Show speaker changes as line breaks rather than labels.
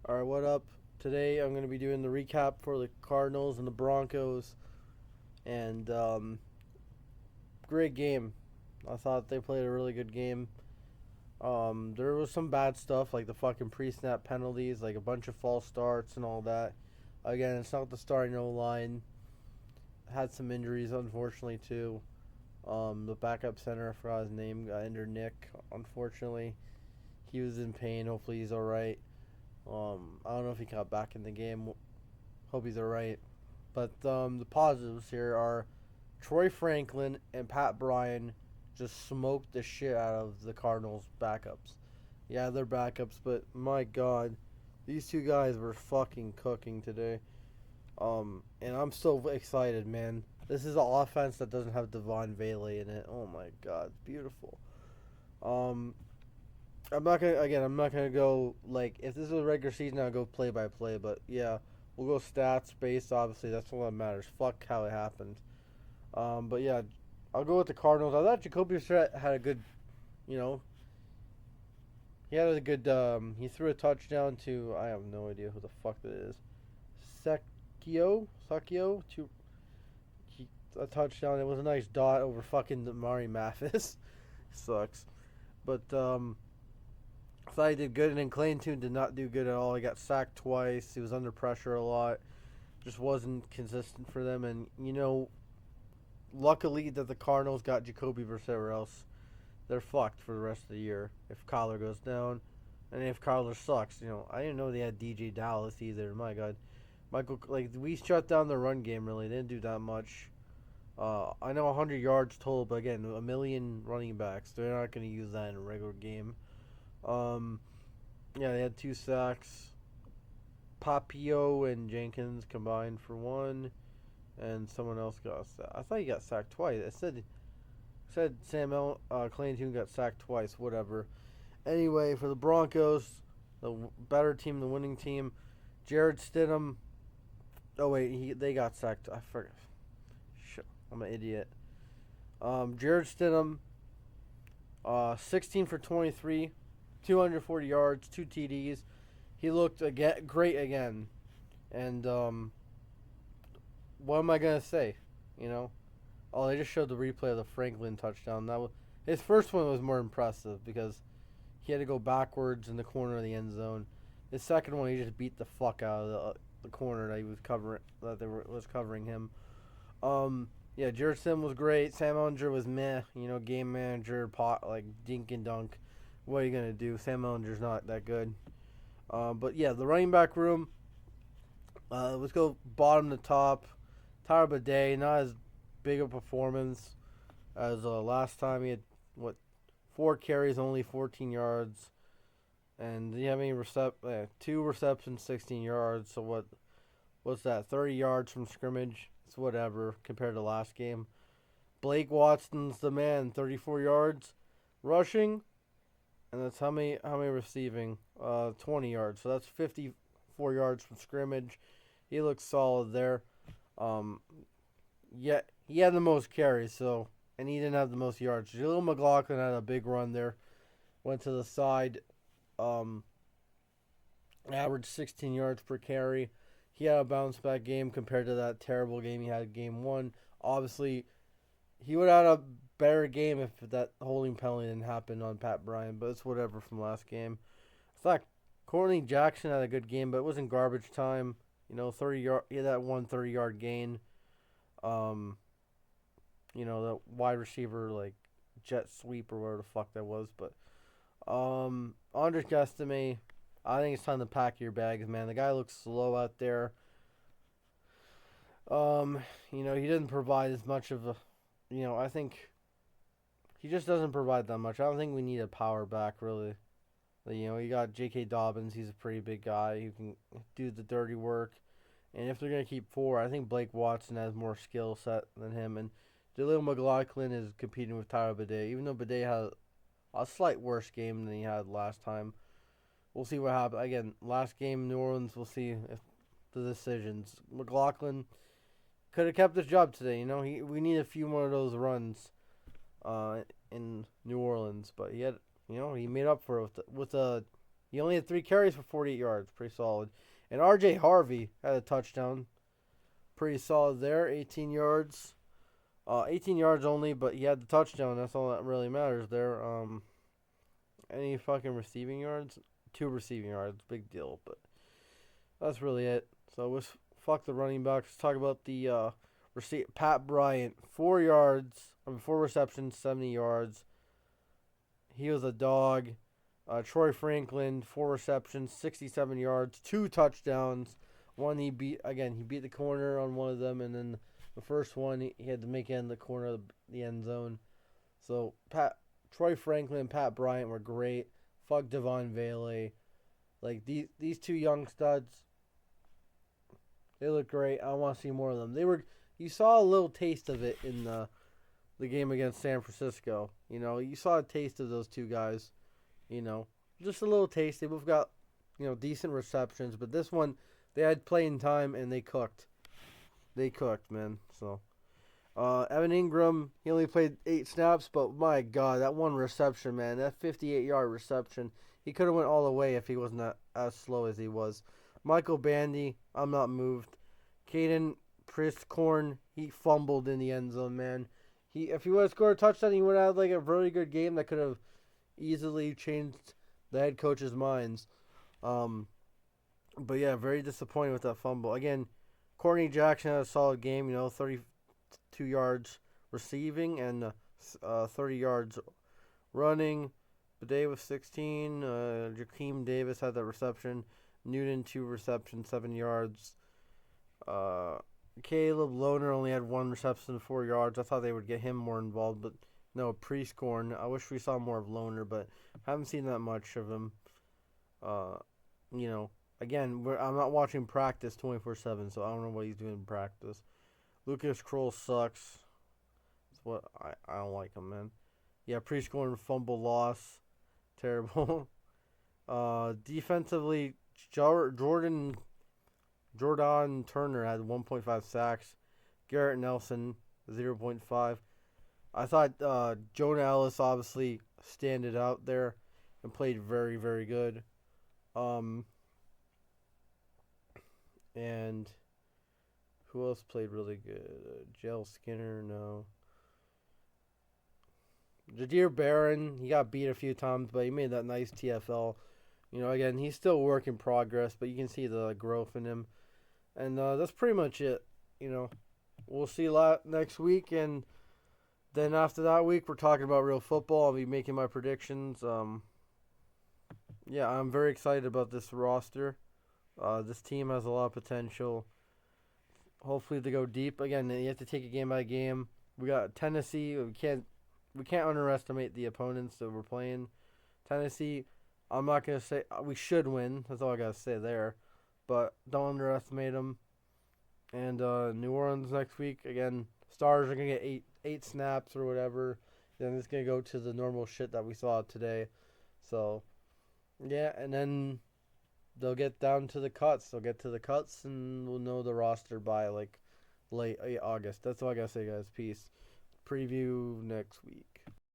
All right, what up? Today I'm going to be doing the recap for the Cardinals and the Broncos, and great game. I thought they played a really good game. There was some bad stuff like the fucking pre-snap penalties, like a bunch of false starts and all that. Again, it's not the starting O line. Had some injuries, unfortunately, too. The backup center, I forgot his name, got injured. Nick, unfortunately, he was in pain. Hopefully, he's all right. I don't know if he got back in the game. Hope he's all right. But the positives here are Troy Franklin and Pat Bryan just smoked the shit out of the Cardinals' backups. Yeah, they're backups, but my God, these two guys were fucking cooking today. And I'm so excited, man. This is an offense that doesn't have Devon Vele in it. Oh my God, it's beautiful. Um, I'm not gonna go like if this is a regular season, I'll go play by play. But yeah, we'll go stats based. Obviously, that's all that matters. Fuck how it happened. But yeah, I'll go with the Cardinals. I thought Jacoby Brissett had a good, you know, he had a good. He threw a touchdown to I have no idea who the fuck that is. Sakio to a touchdown. It was a nice dot over fucking Mari Mathis. Sucks, but I thought he did good, and then Clayton did not do good at all. He got sacked twice. He was under pressure a lot. Just wasn't consistent for them, and luckily that the Cardinals got Jacoby Brissett, or else they're fucked for the rest of the year if Kyler goes down, and if Kyler sucks. I didn't know they had DJ Dallas either. My God, Michael, like we shut down the run game. Really, they didn't do that much. I know 100 yards total, but again, a million running backs. They're not going to use that in a regular game. Um, yeah, they had 2 sacks. Papio and Jenkins combined for one, and someone else got sacked. I thought he got sacked twice. It said Clayton got sacked twice. Whatever. Anyway, for the Broncos, the better team, the winning team, Jared Stidham. Oh wait, they got sacked. I forgot. Shit, I'm an idiot. Jared Stidham, 16 for 23, 240 yards, 2 TDs. He looked great again. And what am I gonna say? You know, oh, they just showed the replay of the Franklin touchdown. His first one was more impressive because he had to go backwards in the corner of the end zone. His second one, he just beat the fuck out of the corner that he was covering, was covering him. Yeah, Jared Sim was great. Sam Ellinger was meh. Game manager, like dink and dunk. What are you gonna do? Sam Ellinger's not that good. But yeah, the running back room. Let's go bottom to top. Tyler Bidet, not as big a performance as last time. He had 4 carries, only 14 yards, and you have any 2 receptions, 16 yards. So what's that? 30 yards from scrimmage. It's whatever compared to last game. Blake Watson's the man. 34 yards rushing, and that's how many receiving? 20 yards. So that's 54 yards from scrimmage. He looks solid there. Yet he had the most carries, and he didn't have the most yards. Jaleel McLaughlin had a big run there. Went to the side. Averaged 16 yards per carry. He had a bounce back game compared to that terrible game he had game one. Obviously, he would have had a better game if that holding penalty didn't happen on Pat Bryan, but it's whatever from last game. I thought Courtney Jackson had a good game, but it wasn't garbage time. 30 yard. He had that 1 30-yard gain. The wide receiver like jet sweep or whatever the fuck that was. But Andres Gastame, I think it's time to pack your bags, man. The guy looks slow out there. He didn't provide as much of a, I think he just doesn't provide that much. I don't think we need a power back really. You got J.K. Dobbins. He's a pretty big guy who can do the dirty work. And if they're going to keep 4, I think Blake Watson has more skill set than him. And Jaleel McLaughlin is competing with Tyler Bidet. Even though Bidet had a slight worse game than he had last time. We'll see what happens. Again, last game, New Orleans, we'll see if the decisions. McLaughlin could have kept his job today. We need a few more of those runs in New Orleans. But he had, he made up for it with a He only had 3 carries for 48 yards. Pretty solid. And R.J. Harvey had a touchdown. Pretty solid there. 18 yards. 18 yards only, but he had the touchdown. That's all that really matters there. Any fucking receiving yards? 2 receiving yards. Big deal. But that's really it. So let's fuck the running backs. Let's talk about the Pat Bryant. 4 receptions, 70 yards. He was a dog. Troy Franklin, 4 receptions, 67 yards, 2 touchdowns. One he beat the corner on one of them, and then the first one he had to make it in the corner of the end zone. So Troy Franklin and Pat Bryant were great. Fuck Devon Vele. Like these 2 young studs, they look great. I want to see more of them. You saw a little taste of it in the game against San Francisco. You saw a taste of those 2 guys. Just a little taste. They both got, decent receptions. But this one, they had playing time and they cooked. They cooked, man. So, Evan Ingram, he only played 8 snaps, but my God, that one reception, man, that 58-yard reception, he could have went all the way if he wasn't as slow as he was. Michael Bandy, I'm not moved. Caden Priscorn, he fumbled in the end zone, man. If he would have scored a touchdown, he would have had a really good game that could have easily changed the head coach's minds. But yeah, very disappointed with that fumble. Again, Courtney Jackson had a solid game, 32 yards receiving and 30 yards running. Bidet was 16. Jakeem Davis had that reception. Newton, 2 receptions, 7 yards. Caleb Lohner only had 1 reception, 4 yards. I thought they would get him more involved, but no, Prescorn. I wish we saw more of Lohner, but haven't seen that much of him. Again, I'm not watching practice 24/7, so I don't know what he's doing in practice. Lucas Kroll sucks. That's what I don't like him, man. Yeah, Prescorn fumble loss, terrible. Defensively, Jordan Turner had 1.5 sacks. Garrett Nelson 0.5. I thought Jonah Ellis obviously standed out there and played very, very good. And who else played really good? Jell Skinner, no. Jadir Barron, he got beat a few times, but he made that nice TFL. Again, he's still a work in progress, but you can see the growth in him. And that's pretty much it. We'll see a lot next week, and then after that week, we're talking about real football. I'll be making my predictions. Yeah, I'm very excited about this roster. This team has a lot of potential. Hopefully they go deep. Again, you have to take it game by game. We got Tennessee. We can't underestimate the opponents that we're playing. Tennessee, I'm not going to say we should win. That's all I got to say there. But don't underestimate them. And New Orleans next week. Again, Stars are going to get eight snaps or whatever. Then it's going to go to the normal shit that we saw today. So, yeah, and then they'll get down to the cuts. They'll get to the cuts, and we'll know the roster by, late August. That's all I got to say, guys. Peace. Preview next week.